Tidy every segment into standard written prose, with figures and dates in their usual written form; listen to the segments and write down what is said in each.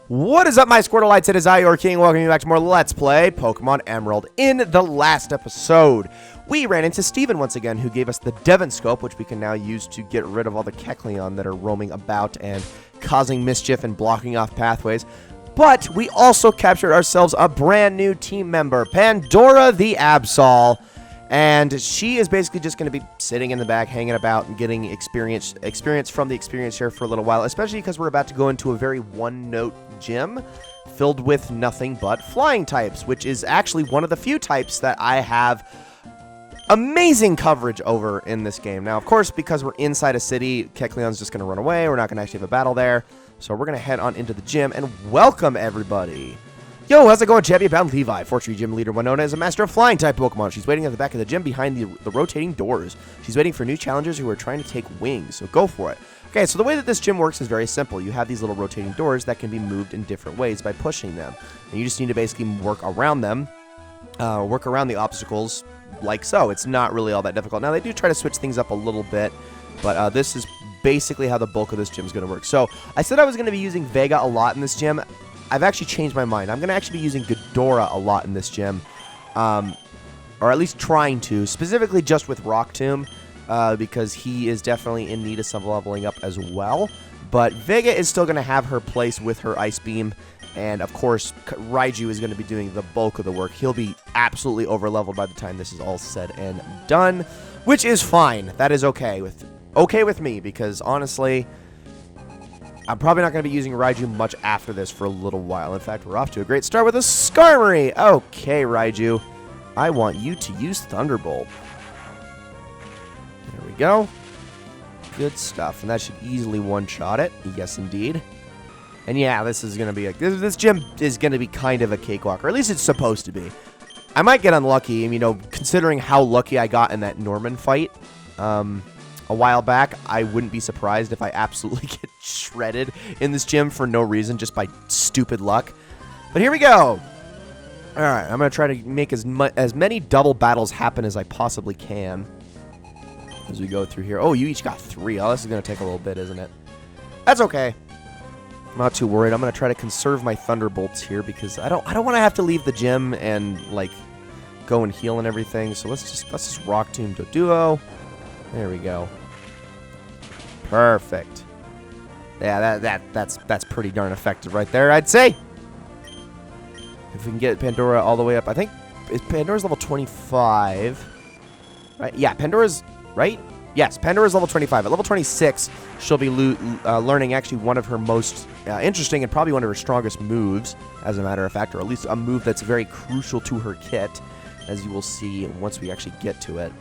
What is up, my Squirtleites? It is I, your king. Welcome you back to more Let's Play Pokemon Emerald. In the last episode, we ran into Steven once again, who gave us the Devon Scope, which we can now use to get rid of all the Kecleon that are roaming about and causing mischief and blocking off pathways. But we also captured ourselves a brand new team member, Pandora the Absol. And she is basically just going to be sitting in the back, hanging about, and getting experience from the experience share for a little while, especially because we're about to go into a very one-note gym filled with nothing but flying types, which is actually one of the few types that I have amazing coverage over in this game. Now, of course, because we're inside a city, Kecleon's just going to run away. We're not going to actually have a battle there. So we're going to head on into the gym and welcome everybody. Yo, how's it going, champion? Bound Levi, Fortune Gym Leader Winona is a master of flying type Pokemon. She's waiting at the back of the gym behind the rotating doors. She's waiting for new challengers who are trying to take wings, so go for it. Okay, so the way that this gym works is very simple. You have these little rotating doors that can be moved in different ways by pushing them. And you just need to basically work around them, work around the obstacles like so. It's not really all that difficult. Now, they do try to switch things up a little bit, but this is basically how the bulk of this gym is going to work. So I said I was going to be using Vega a lot in this gym. I've actually changed my mind. I'm going to actually be using Ghidorah a lot in this gym, or at least trying to, specifically just with Rock Tomb, because he is definitely in need of some leveling up as well. But Vega is still going to have her place with her Ice Beam, and of course, Raiju is going to be doing the bulk of the work. He'll be absolutely over-leveled by the time this is all said and done, which is fine. That is okay with me, because honestly, I'm probably not going to be using Raiju much after this for a little while. In fact, we're off to a great start with a Skarmory. Okay, Raiju. I want you to use Thunderbolt. There we go. Good stuff. And that should easily one-shot it. Yes, indeed. And yeah, this is going to be this gym is going to be kind of a cakewalk, or at least it's supposed to be. I might get unlucky, you know, considering how lucky I got in that Norman fight. A while back, I wouldn't be surprised if I absolutely get shredded in this gym for no reason, just by stupid luck. But here we go. All right, I'm going to try to make as many double battles happen as I possibly can as we go through here. Oh, you each got 3. Oh, this is going to take a little bit, isn't it? That's okay. I'm not too worried. I'm going to try to conserve my Thunderbolts here because I don't want to have to leave the gym and like go and heal and everything. So let's just Rock Tomb Doduo. There we go. Perfect. Yeah, that's pretty darn effective right there, I'd say. If we can get Pandora all the way up, I think Pandora's level 25. Right? Yeah, Pandora's right? Yes, Pandora's level 25. At level 26, she'll be learning actually one of her most interesting and probably one of her strongest moves, as a matter of fact, or at least a move that's very crucial to her kit, as you will see once we actually get to it.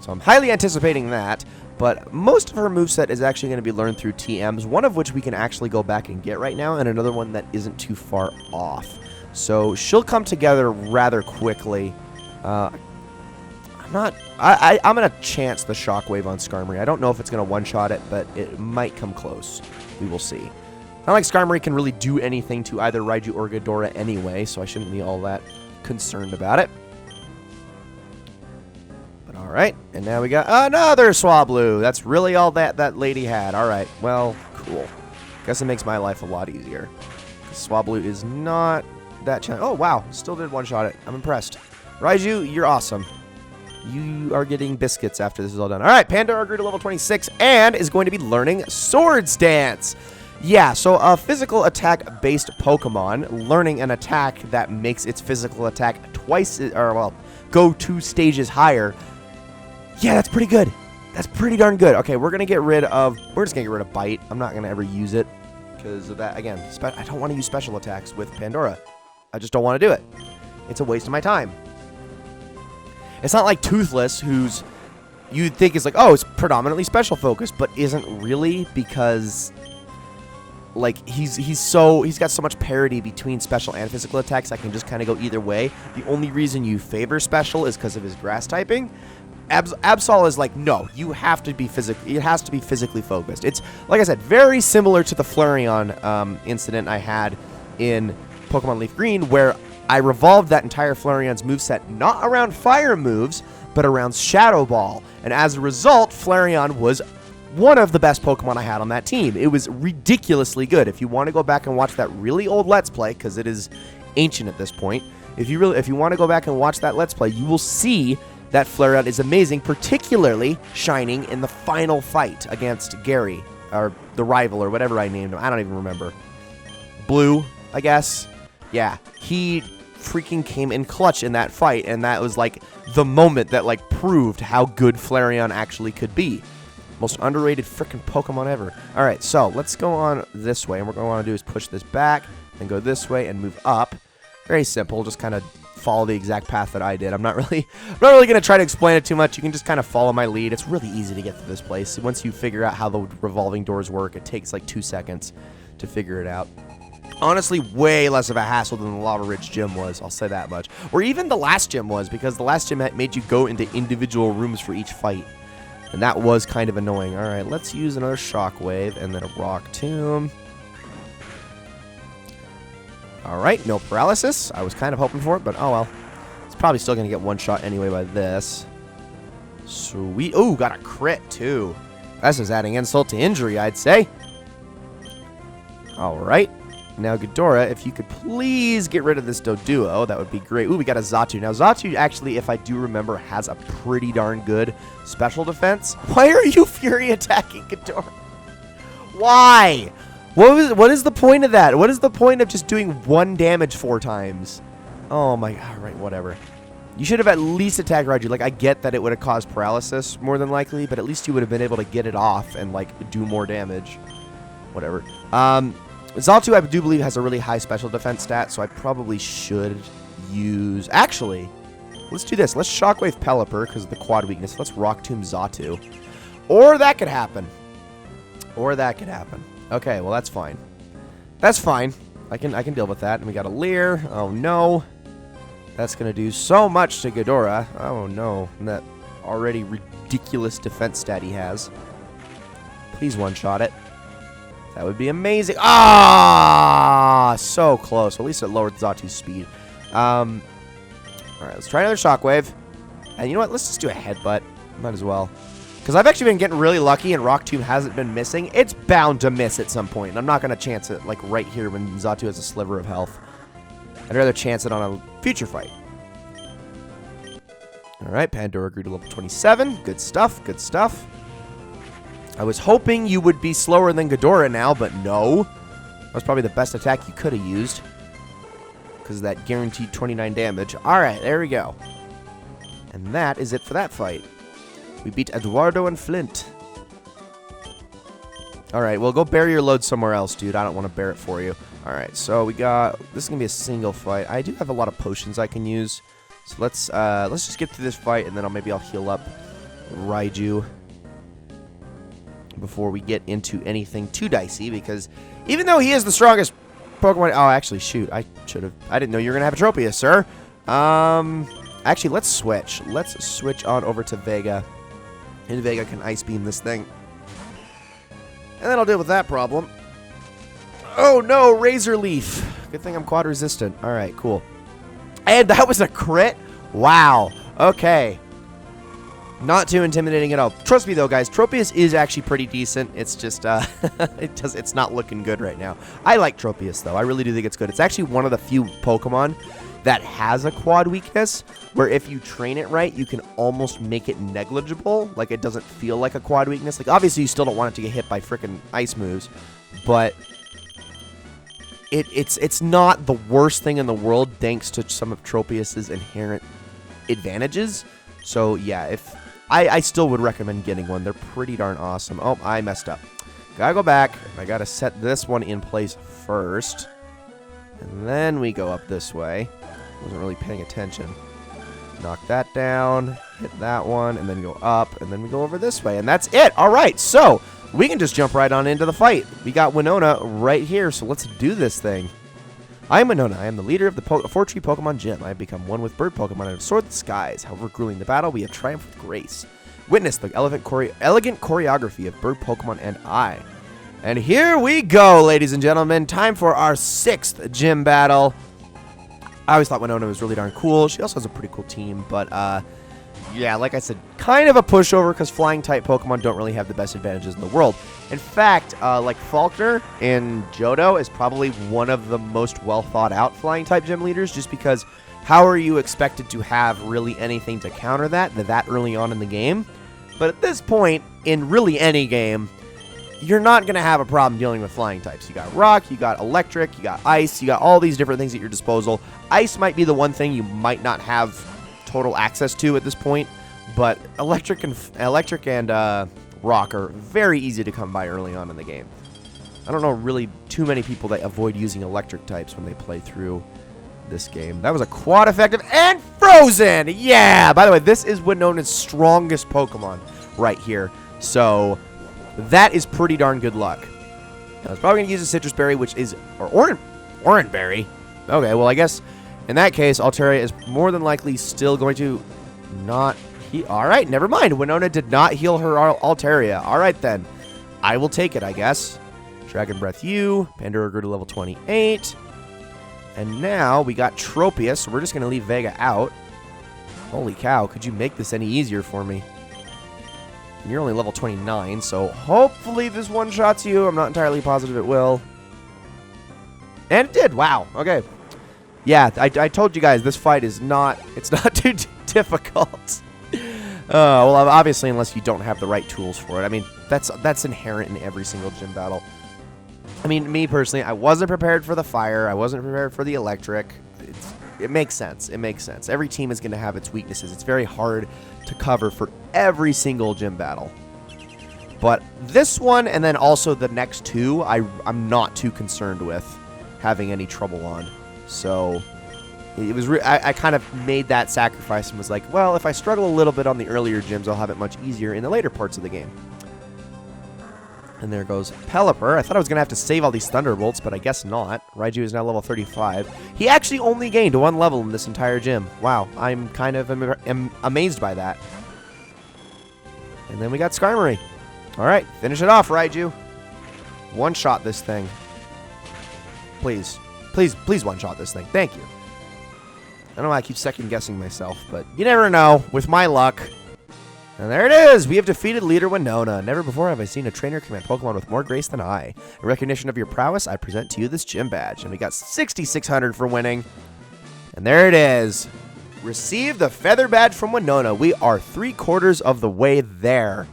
So I'm highly anticipating that, but most of her moveset is actually going to be learned through TMs, one of which we can actually go back and get right now, and another one that isn't too far off. So she'll come together rather quickly. I'm going to chance the Shockwave on Skarmory. I don't know if it's going to one-shot it, but it might come close. We will see. Not like Skarmory can really do anything to either Raiju or Ghidorah anyway, so I shouldn't be all that concerned about it. Alright, and now we got another Swablu. That's really all that lady had. Alright, well, cool. Guess it makes my life a lot easier. Swablu is not that challenging. Oh, wow. Still did one-shot it. I'm impressed. Raiju, you're awesome. You are getting biscuits after this is all done. Alright, Pandora grew to level 26 and is going to be learning Swords Dance. Yeah, so a physical attack-based Pokemon learning an attack that makes its physical attack go 2 stages higher. Yeah, that's pretty good. That's pretty darn good. Okay, we're just going to get rid of Bite. I'm not going to ever use it because of that. Again, I don't want to use special attacks with Pandora. I just don't want to do it. It's a waste of my time. It's not like Toothless, who's you'd think is like, oh, it's predominantly special focused, but isn't really, because like he's got so much parity between special and physical attacks that can just kind of go either way. The only reason you favor special is because of his grass typing. Absol is like, no, you have to be it has to be physically focused. It's, like I said, very similar to the Flareon incident I had in Pokemon Leaf Green, where I revolved that entire Flareon's moveset not around fire moves, but around Shadow Ball. And as a result, Flareon was one of the best Pokemon I had on that team. It was ridiculously good. If you want to go back and watch that really old Let's Play, because it is ancient at this point, if you want to go back and watch that Let's Play, you will see that Flareon is amazing, particularly shining in the final fight against Gary, or the rival, or whatever I named him. I don't even remember. Blue, I guess. Yeah, he freaking came in clutch in that fight, and that was like the moment that like proved how good Flareon actually could be. Most underrated freaking Pokemon ever. Alright, so let's go on this way, and what we're going to want to do is push this back, and go this way, and move up. Very simple, just kind of follow the exact path that I did. I'm not really going to try to explain it too much. You can just kind of follow my lead. It's really easy to get to this place. Once you figure out how the revolving doors work, it takes like 2 seconds to figure it out. Honestly, way less of a hassle than the Lava Ridge gym was, I'll say that much. Or even the last gym was, because the last gym made you go into individual rooms for each fight. And that was kind of annoying. Alright, let's use another Shockwave and then a Rock Tomb. Alright, no paralysis. I was kind of hoping for it, but oh well. It's probably still going to get one shot anyway by this. Sweet. Ooh, got a crit too. That's just adding insult to injury, I'd say. Alright. Now, Ghidorah, if you could please get rid of this Doduo, that would be great. Ooh, we got a Xatu. Now, Xatu actually, if I do remember, has a pretty darn good special defense. Why are you Fury attacking Ghidorah? Why? What is the point of that? What is the point of just doing 1 damage 4 times? Oh my god, right, whatever. You should have at least attacked Raiju. Like, I get that it would have caused paralysis, more than likely, but at least you would have been able to get it off and, like, do more damage. Whatever. Xatu, I do believe, has a really high special defense stat, so I probably should use... Actually, let's do this. Let's Shockwave Pelipper, because of the quad weakness. Let's Rock Tomb Xatu. Or that could happen. Or that could happen. Okay, well, that's fine. That's fine. I can deal with that. And we got a Leer. Oh, no. That's going to do so much to Ghidorah. Oh, no. And that already ridiculous defense stat he has. Please one-shot it. That would be amazing. Ah, so close. At least it lowered Xatu's speed. All right, let's try another Shockwave. And you know what? Let's just do a Headbutt. Might as well. Because I've actually been getting really lucky and Rock Tomb hasn't been missing. It's bound to miss at some point. And I'm not going to chance it like right here when Xatu has a sliver of health. I'd rather chance it on a future fight. All right, Pandora grew to level 27. Good stuff, good stuff. I was hoping you would be slower than Ghidorah now, but no. That was probably the best attack you could have used. Because of that guaranteed 29 damage. Alright, there we go. And that is it for that fight. We beat Eduardo and Flint. Alright, well, go bury your load somewhere else, dude. I don't want to bear it for you. Alright, so we got... This is going to be a single fight. I do have a lot of potions I can use. So let's just get through this fight, and then maybe I'll heal up Raiju before we get into anything too dicey, because even though he is the strongest Pokemon... Oh, actually, shoot. I didn't know you were going to have a Tropius, sir. Actually, let's switch. Let's switch on over to Vega. And Vega can Ice Beam this thing. And then I'll deal with that problem. Oh, no, Razor Leaf. Good thing I'm quad resistant. All right, cool. And that was a crit? Wow. Okay. Not too intimidating at all. Trust me, though, guys. Tropius is actually pretty decent. It's just, it's not looking good right now. I like Tropius, though. I really do think it's good. It's actually one of the few Pokemon that has a quad weakness, where if you train it right, you can almost make it negligible. Like, it doesn't feel like a quad weakness. Like, obviously, you still don't want it to get hit by frickin' ice moves, but it's not the worst thing in the world, thanks to some of Tropius's inherent advantages. So, yeah, if... I still would recommend getting one. They're pretty darn awesome. Oh, I messed up. Gotta go back. I gotta set this one in place first. And then we go up this way. Wasn't really paying attention. Knock that down. Hit that one. And then go up. And then we go over this way. And that's it. All right. So, we can just jump right on into the fight. We got Winona right here. So, let's do this thing. I am Winona. I am the leader of the Four-Tree Pokemon Gym. I have become one with bird Pokemon and have soared the skies. However, grueling the battle, we have triumphed with grace. Witness the elegant choreography of bird Pokemon and I. And here we go, ladies and gentlemen. Time for our 6th gym battle. I always thought Winona was really darn cool. She also has a pretty cool team, but yeah, like I said, kind of a pushover because flying-type Pokemon don't really have the best advantages in the world. In fact, like Faulkner in Johto is probably one of the most well-thought-out flying-type gym leaders, just because how are you expected to have really anything to counter that early on in the game? But at this point, in really any game, you're not going to have a problem dealing with flying types. You got rock, you got electric, you got ice, you got all these different things at your disposal. Ice might be the one thing you might not have total access to at this point, but electric and rock are very easy to come by early on in the game. I don't know really too many people that avoid using electric types when they play through this game. That was a quad effective and frozen! Yeah! By the way, this is Winona's strongest Pokemon right here. So that is pretty darn good luck. I was probably going to use a Citrus Berry, which is... or Orange Berry. Okay, well, I guess in that case, Altaria is more than likely still going to not... Alright, never mind. Winona did not heal her Altaria. Alright, then. I will take it, I guess. Dragon Breath U. Pandora grew to level 28. And now we got Tropius, so we're just going to leave Vega out. Holy cow, could you make this any easier for me? You're only level 29, so hopefully this one-shots you. I'm not entirely positive it will. And it did. Wow. Okay. Yeah, I told you guys this fight is not... It's not too difficult. Well, obviously, unless you don't have the right tools for it. I mean, that's inherent in every single gym battle. I mean, me personally, I wasn't prepared for the fire. I wasn't prepared for the electric. It makes sense. It makes sense. Every team is going to have its weaknesses. It's very hard to cover for every single gym battle. But this one and then also the next two, I'm not too concerned with having any trouble on. So it was I kind of made that sacrifice and was like, well, if I struggle a little bit on the earlier gyms, I'll have it much easier in the later parts of the game. And there goes Pelipper. I thought I was going to have to save all these Thunderbolts, but I guess not. Raiju is now level 35. He actually only gained 1 level in this entire gym. Wow, I'm kind of amazed by that. And then we got Skarmory. All right, finish it off, Raiju. One-shot this thing. Please. Please, please one-shot this thing. Thank you. I don't know why I keep second-guessing myself, but you never know with my luck. And there it is! We have defeated Leader Winona. Never before have I seen a trainer command Pokemon with more grace than I. In recognition of your prowess, I present to you this gym badge. And we got 6,600 for winning. And there it is. Receive the Feather Badge from Winona. We are 3/4 of the way there.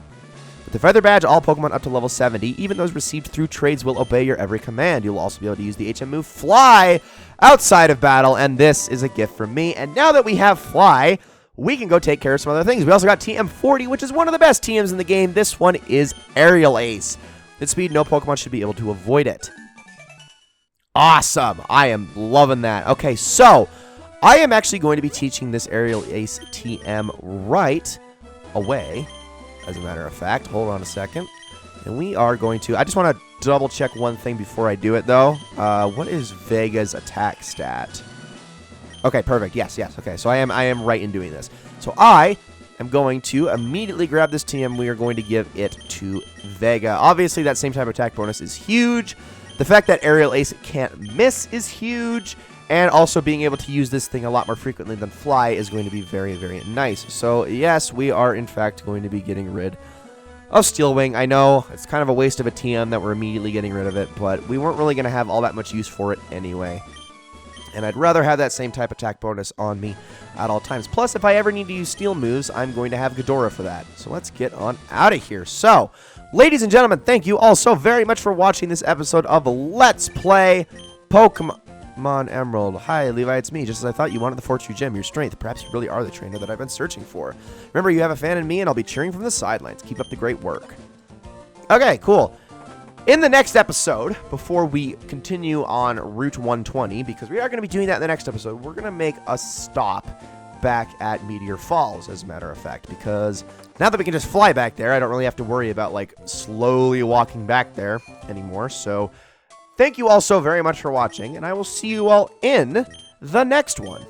With the Feather Badge, all Pokemon up to level 70, even those received through trades, will obey your every command. You'll also be able to use the HM move Fly outside of battle, and this is a gift from me. And now that we have Fly, we can go take care of some other things. We also got TM40, which is one of the best TMs in the game. This one is Aerial Ace. Its speed, no Pokemon should be able to avoid it. Awesome. I am loving that. Okay, so I am actually going to be teaching this Aerial Ace TM right away, as a matter of fact. Hold on a second. And we are going to... I just want to double check one thing before I do it, though. What is Vega's attack stat? Okay, perfect. Yes, yes. Okay, so I am right in doing this. So I am going to immediately grab this TM. We are going to give it to Vega. Obviously, that same type of attack bonus is huge. The fact that Aerial Ace can't miss is huge. And also being able to use this thing a lot more frequently than Fly is going to be very, very nice. So, yes, we are, in fact, going to be getting rid of Steel Wing. I know it's kind of a waste of a TM that we're immediately getting rid of it, but we weren't really going to have all that much use for it anyway. And I'd rather have that same type attack bonus on me at all times. Plus, if I ever need to use steel moves, I'm going to have Ghidorah for that. So let's get on out of here. So, ladies and gentlemen, thank you all so very much for watching this episode of Let's Play Pokemon Emerald. Hi, Levi, it's me. Just as I thought, you wanted the Fortune Gem, your strength. Perhaps you really are the trainer that I've been searching for. Remember, you have a fan in me, and I'll be cheering from the sidelines. Keep up the great work. Okay, cool. In the next episode, before we continue on Route 120, because we are going to be doing that in the next episode, we're going to make a stop back at Meteor Falls, as a matter of fact, because now that we can just fly back there, I don't really have to worry about, like, slowly walking back there anymore. So, thank you all so very much for watching, and I will see you all in the next one.